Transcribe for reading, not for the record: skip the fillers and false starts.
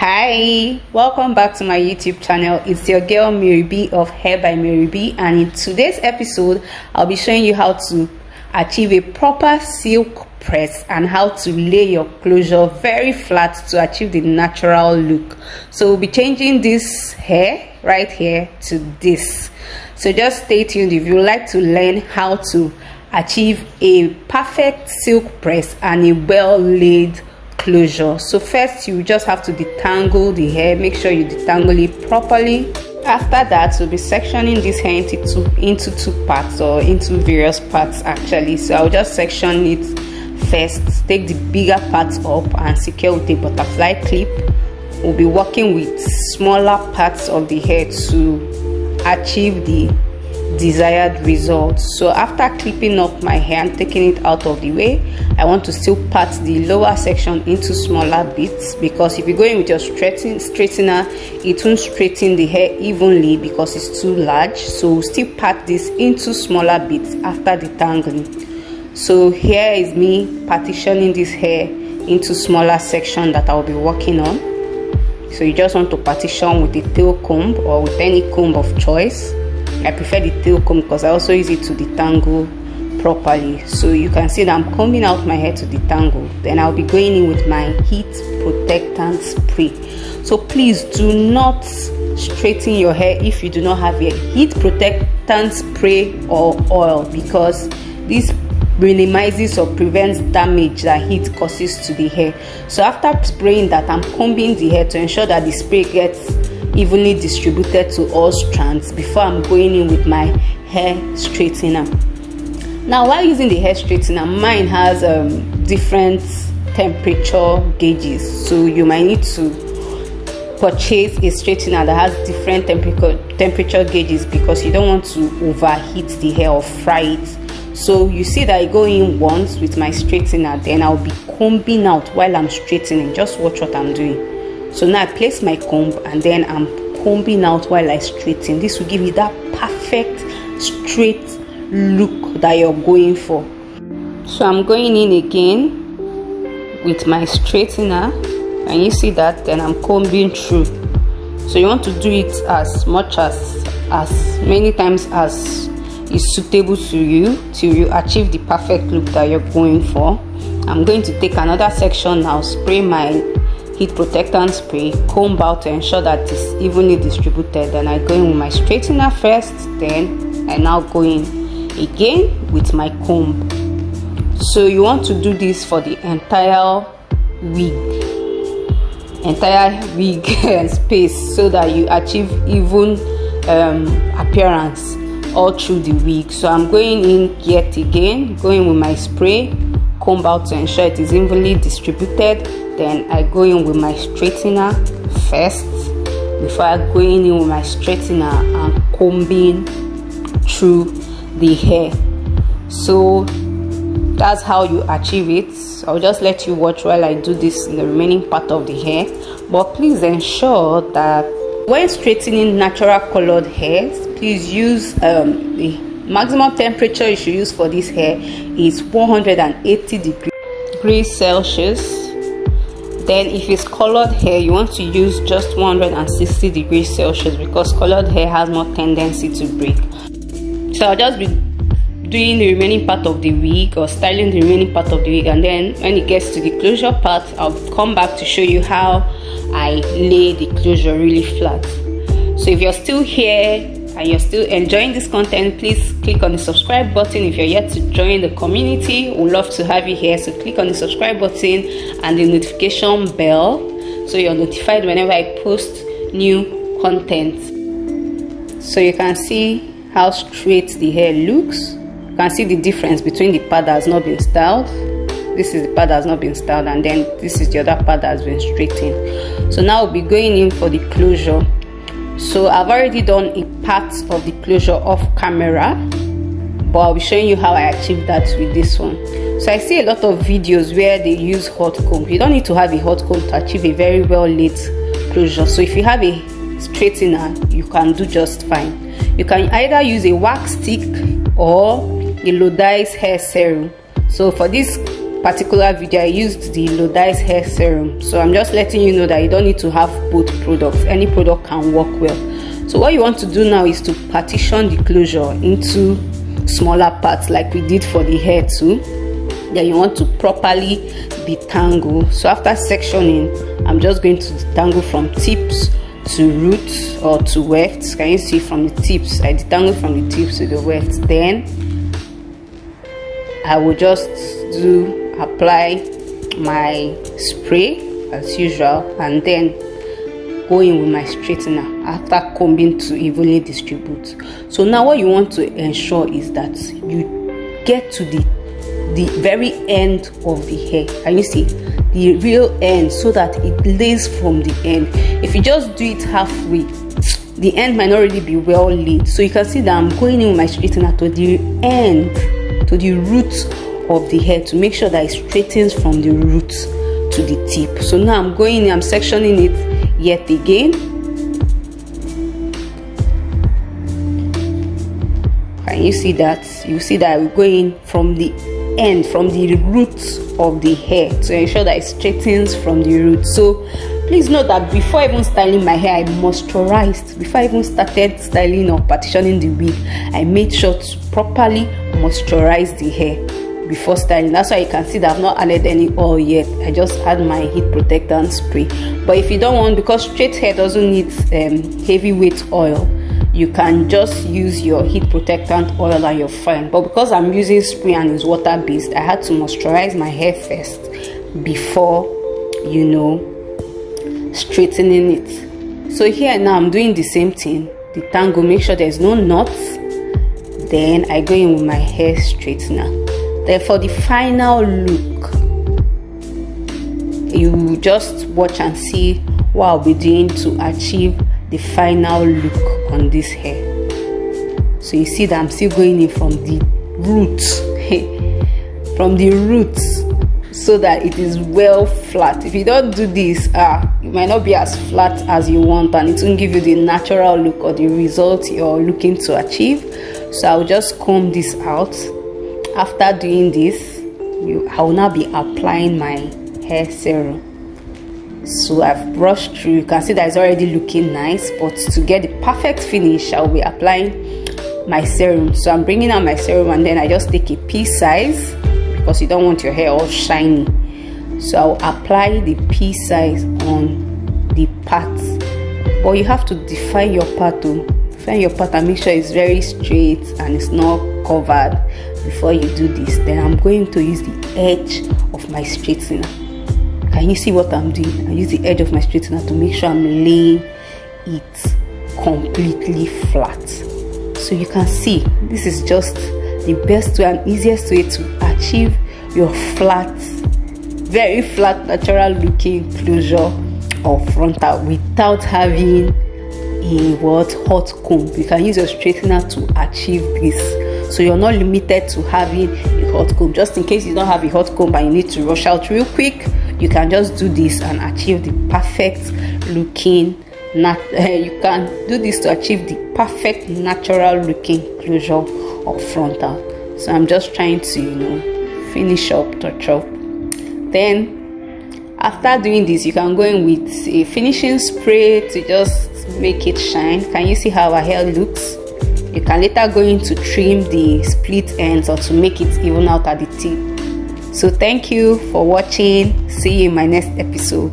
Hi, welcome back to my YouTube channel. It's your girl MaryBee of Hair by MaryBee, and in today's episode I'll be showing you how to achieve a proper silk press and how to lay your closure very flat to achieve the natural look. So we'll be changing this hair right here to this, so just stay tuned if you would like to learn how to achieve a perfect silk press and a well laid closure. So first you just have to detangle the hair. Make sure you detangle it properly. After that, we'll be sectioning this hair into two parts, or into various parts actually. So I'll just section it first, take the bigger parts up and secure with a butterfly clip. We'll be working with smaller parts of the hair to achieve the desired result. So after clipping up my hair and taking it out of the way, I want to still part the lower section into smaller bits, because if you go in with your straightener, it won't straighten the hair evenly because it's too large. So we'll still part this into smaller bits after detangling. So here is me partitioning this hair into smaller section that I'll be working on. So you just want to partition with a tail comb or with any comb of choice. I prefer the tail comb because I also use it to detangle properly. So you can see that I'm combing out my hair to detangle. Then I'll be going in with my heat protectant spray. So please do not straighten your hair if you do not have a heat protectant spray or oil, because this minimizes or prevents damage that heat causes to the hair. So after spraying that, I'm combing the hair to ensure that the spray gets evenly distributed to all strands before I'm going in with my hair straightener. Now while using the hair straightener, mine has different temperature gauges, so you might need to purchase a straightener that has different temperature gauges because you don't want to overheat the hair or fry it. So you see that I go in once with my straightener, then I'll be combing out while I'm straightening. Just watch what I'm doing. So now I place my comb and then I'm combing out while I straighten. This will give you that perfect straight look that you're going for. So I'm going in again with my straightener, and you see that, then I'm combing through. So you want to do it as many times as is suitable to you till you achieve the perfect look that you're going for. I'm going to take another section now, spray my heat protectant spray, comb out to ensure that it's evenly distributed. Then I go in with my straightener first, then I now go in again with my comb. So you want to do this for the entire wig space, so that you achieve even appearance all through the wig. So I'm going in yet again, going with my spray, comb out to ensure it is evenly distributed. Then I go in with my straightener first before I go in with my straightener and combing through the hair. So that's how you achieve it. I'll just let you watch while I do this in the remaining part of the hair. But please ensure that when straightening natural colored hairs, please use the maximum temperature you should use for this hair is 180 degrees Celsius. Then if it's colored hair, you want to use just 160 degrees Celsius because colored hair has more tendency to break. So I'll just be doing the remaining part of the wig, or styling the remaining part of the wig, and then when it gets to the closure part, I'll come back to show you how I lay the closure really flat. So if you're still here and you're still enjoying this content, please click on the subscribe button. If you're yet to join the community, we'd love to have you here. So click on the subscribe button and the notification bell so you're notified whenever I post new content. So you can see how straight the hair looks. You can see the difference between the part that has not been styled. This is the part that has not been styled, and then this is the other part that has been straightened. So now we'll be going in for the closure. So I've already done a part of the closure off camera, but I'll be showing you how I achieved that with this one. So I see a lot of videos where they use hot comb. You don't need to have a hot comb to achieve a very well laid closure. So if you have a straightener, you can do just fine. You can either use a wax stick or a Deluxe hair serum. So for this particular video I used the Lodice hair serum, so I'm just letting you know that you don't need to have both products. Any product can work well. So what you want to do now is to partition the closure into smaller parts like we did for the hair too. Then you want to properly detangle. So after sectioning, I'm just going to detangle from tips to roots or to wefts. Can you see from the tips? I detangle from the tips to the wefts. Then I will just apply my spray as usual, and then go in with my straightener after combing to evenly distribute. So now what you want to ensure is that you get to the very end of the hair. Can you see the real end, so that it lays from the end? If you just do it halfway, the end might not really be well laid. So you can see that I'm going in with my straightener to the end, to the roots of the hair, to make sure that it straightens from the roots to the tip. So now I'm going in, I'm sectioning it yet again. Can you see that? You see that we're going from the end, from the roots of the hair, to ensure that it straightens from the roots. So please note that before even styling my hair, I moisturized. Before I even started styling or partitioning the wig, I made sure to properly moisturize the hair before styling. That's why you can see that I've not added any oil yet. I just add my heat protectant spray. But if you don't want, because straight hair doesn't need heavyweight oil, you can just use your heat protectant oil and you're fine. But because I'm using spray and it's water based, I had to moisturize my hair first before, you know, straightening it. So here now I'm doing the same thing. Detangle, make sure there's no knots. Then I go in with my hair straightener. Then for the final look, you just watch and see what I'll be doing to achieve the final look on this hair. So you see that I'm still going in from the roots, from the roots, so that it is well flat. If you don't do this, it might not be as flat as you want, and it won't give you the natural look or the result you're looking to achieve. So I'll just comb this out. After doing this, I will now be applying my hair serum. So I've brushed through. You can see that it's already looking nice, but to get the perfect finish, I'll be applying my serum. So I'm bringing out my serum, and then I just take a pea size, because you don't want your hair all shiny. So I'll apply the pea size on the part, but you have to define your part too. Define your part and make sure it's very straight and it's not covered before you do this. Then I'm going to use the edge of my straightener. Can you see what I'm doing? I use the edge of my straightener to make sure I'm laying it completely flat. So you can see this is just the best way and easiest way to achieve your flat, very flat, natural looking closure of frontal without having a hot comb. You can use your straightener to achieve this. So you're not limited to having a hot comb. Just in case you don't have a hot comb and you need to rush out real quick, you can just do this and achieve the perfect looking you can do this to achieve the perfect natural looking closure of frontal. So I'm just trying to, you know, finish up, touch up. Then after doing this, you can go in with a finishing spray to just make it shine. Can you see how our hair looks? You can later go in to trim the split ends or to make it even out at the tip. So thank you for watching. See you in my next episode.